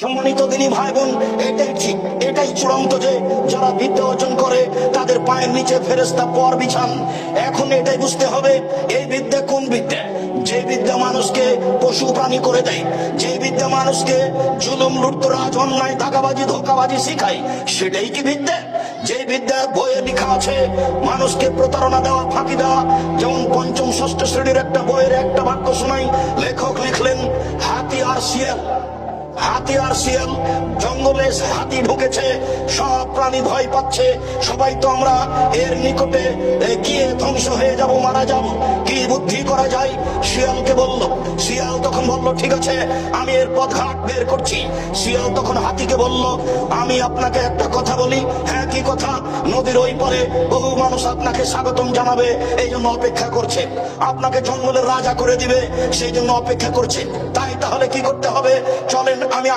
সম্মানিত দিনী ভাই বোন, এটাই ঠিক, এটাই চূড়ান্ত যে যারা বিদ্যা অর্জন করে তাদের পায়ের নিচে ফেরেশতা পর বিছান। এখন এটাই বুঝতে হবে এই বিদ্যা কোন বিদ্যা। যে বিদ্যা মানুষকে পশু প্রাণী করে দেয়, যে বিদ্যা মানুষকে জুলুম লুটতরাজ অন্যায় দাগাবাজি ধোকাবাজি শিখায়, সেটাই কি বিদ্যা? যে বিদ্যা বইয়ে লেখা আছে মানুষকে প্রতারণা দেওয়া, ফাঁকি দেওয়া। যেমন পঞ্চম ষষ্ঠ শ্রেণীর একটা বইয়ের একটা বাক্য শোনাই, লেখক লিখলেন, হাতি আর শিয়াল, হাতি আর শিয়াল, জঙ্গলে হাতি ঢুকেছে, সব প্রাণী ভয় পাচ্ছে, সবাই তো আমরা এর নিকটে গিয়ে ধ্বংস হয়ে যাব, মারা যাব, কি বুদ্ধি করা যায়? শিয়ালকে বলল, শিয়াল তখন বলল, ঠিক আছে আমি এর পথঘাট বের করছি। শিয়াল তখন হাতিকে বলল, আমি আপনাকে একটা কথা বলি। হ্যাঁ, কি কথা? নদীর ওই পারে বহু মানুষ আপনাকে স্বাগতম জানাবে, এই জন্য অপেক্ষা করছে, আপনাকে জঙ্গলের রাজা করে দিবে, সেই জন্য অপেক্ষা করছে। তাই তাহলে কি করতে হবে? চলেন আমি